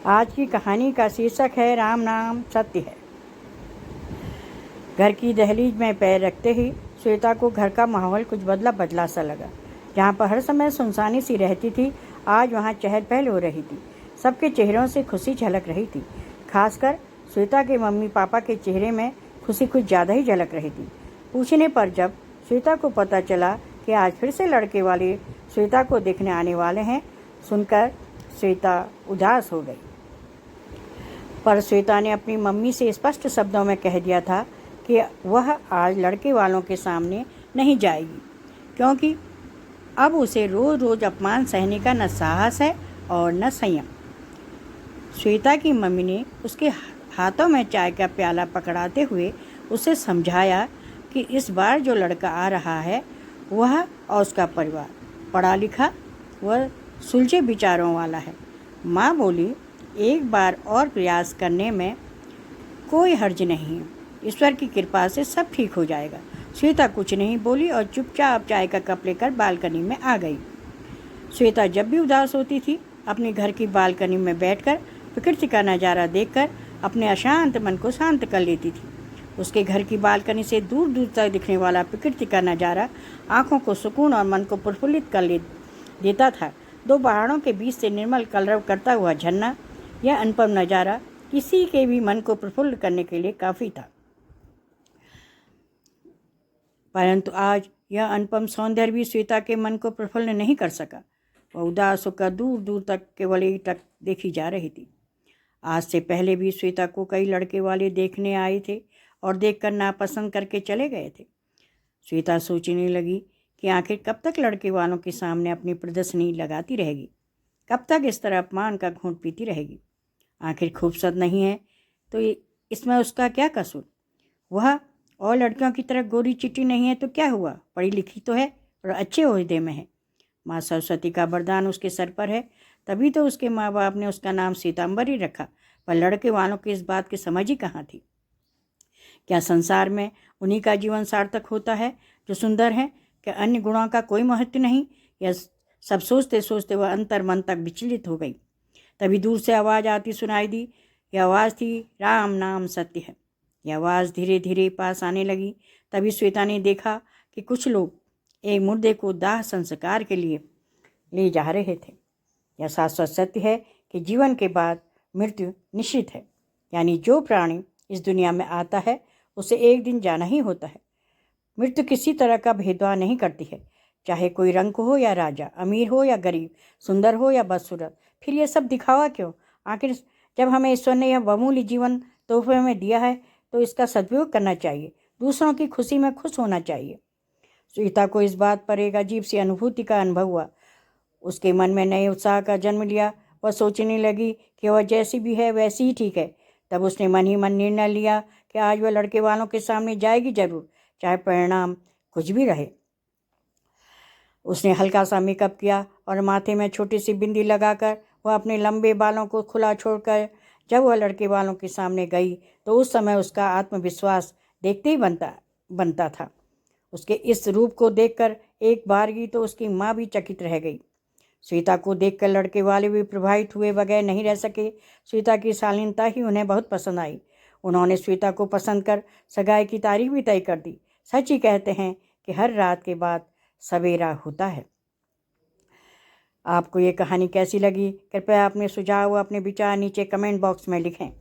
आज की कहानी का शीर्षक है राम नाम सत्य है। घर की दहलीज में पैर रखते ही श्वेता को घर का माहौल कुछ बदला बदला सा लगा। जहाँ पर हर समय सुनसानी सी रहती थी, आज वहाँ चहल पहल हो रही थी। सबके चेहरों से खुशी झलक रही थी। खासकर श्वेता के मम्मी पापा के चेहरे में खुशी कुछ ज़्यादा ही झलक रही थी। पूछने पर जब श्वेता को पता चला कि आज फिर से लड़के वाले श्वेता को देखने आने वाले हैं, सुनकर श्वेता उदास हो गई। पर श्वेता ने अपनी मम्मी से स्पष्ट शब्दों में कह दिया था कि वह आज लड़के वालों के सामने नहीं जाएगी, क्योंकि अब उसे रोज़ रोज़ अपमान सहने का न साहस है और न संयम। श्वेता की मम्मी ने उसके हाथों में चाय का प्याला पकड़ाते हुए उसे समझाया कि इस बार जो लड़का आ रहा है वह और उसका परिवार पढ़ा लिखा व सुलझे विचारों वाला है। माँ बोली, एक बार और प्रयास करने में कोई हर्ज नहीं है। ईश्वर की कृपा से सब ठीक हो जाएगा। श्वेता कुछ नहीं बोली और चुपचाप चाय का कप लेकर बालकनी में आ गई। श्वेता जब भी उदास होती थी, अपने घर की बालकनी में बैठकर प्रकृति का नज़ारा देखकर अपने अशांत मन को शांत कर लेती थी। उसके घर की बालकनी से दूर दूर तक दिखने वाला प्रकृति का नज़ारा आँखों को सुकून और मन को प्रफुल्लित कर देता था। दो पहाड़ों के बीच से निर्मल कलरव करता हुआ झरना, यह अनुपम नज़ारा किसी के भी मन को प्रफुल्ल करने के लिए काफ़ी था। परंतु आज यह अनुपम सौंदर्य भी श्वेता के मन को प्रफुल्ल नहीं कर सका। वह उदास होकर दूर दूर तक केवल एकटक देखी जा रही थी। आज से पहले भी श्वेता को कई लड़के वाले देखने आए थे और देखकर नापसंद करके चले गए थे। श्वेता सोचने लगी कि आखिर कब तक लड़के वालों के सामने अपनी प्रदर्शनी लगाती रहेगी, कब तक इस तरह अपमान का घूंट पीती रहेगी। आखिर खूबसूरत नहीं है तो इसमें उसका क्या कसूर। वह और लड़कियों की तरह गोरी चिट्टी नहीं है तो क्या हुआ, पढ़ी लिखी तो है और अच्छे ओहदे में है। माँ सरस्वती का वरदान उसके सर पर है, तभी तो उसके माँ बाप ने उसका नाम सीतांबरी रखा। पर लड़के वालों की इस बात की समझ ही कहाँ थी। क्या संसार में उन्हीं का जीवन सार्थक होता है जो सुंदर है? क्या अन्य गुणों का कोई महत्व नहीं? यह सब सोचते सोचते वह अंतर मन तक विचलित हो गई। तभी दूर से आवाज़ आती सुनाई दी। यह आवाज़ थी, राम नाम सत्य है। यह आवाज़ धीरे धीरे पास आने लगी। तभी श्वेता ने देखा कि कुछ लोग एक मुर्दे को दाह संस्कार के लिए ले जा रहे थे। यह शाश्वत सत्य है कि जीवन के बाद मृत्यु निश्चित है, यानी जो प्राणी इस दुनिया में आता है उसे एक दिन जाना ही होता है। मृत्यु किसी तरह का भेदभाव नहीं करती है, चाहे कोई रंग हो या राजा, अमीर हो या गरीब, सुंदर हो या बदसूरत। फिर ये सब दिखावा क्यों? आखिर जब हमें ईश्वर ने यह बहुमूल्य जीवन तोहफे में दिया है तो इसका सदुपयोग करना चाहिए, दूसरों की खुशी में खुश होना चाहिए। श्वेता को इस बात पर एक अजीब सी अनुभूति का अनुभव हुआ। उसके मन में नए उत्साह का जन्म लिया। वह सोचने लगी कि वह जैसी भी है वैसी ही ठीक है। तब उसने मन ही मन निर्णय लिया कि आज वह लड़के वालों के सामने जाएगी जरूर, चाहे परिणाम कुछ भी रहे। उसने हल्का सा मेकअप किया और माथे में छोटी सी बिंदी लगाकर वह अपने लंबे बालों को खुला छोड़कर जब वह लड़के वालों के सामने गई तो उस समय उसका आत्मविश्वास देखते ही बनता था। उसके इस रूप को देखकर एक बारगी तो उसकी माँ भी चकित रह गई। श्वेता को देखकर लड़के वाले भी प्रभावित हुए बगैर नहीं रह सके। श्वेता की शालीनता ही उन्हें बहुत पसंद आई। उन्होंने श्वेता को पसंद कर सगाई की तारीख भी तय कर दी। सच ही कहते हैं कि हर रात के बाद सवेरा होता है। आपको ये कहानी कैसी लगी? कृपया अपने सुझाव व अपने विचार नीचे कमेंट बॉक्स में लिखें।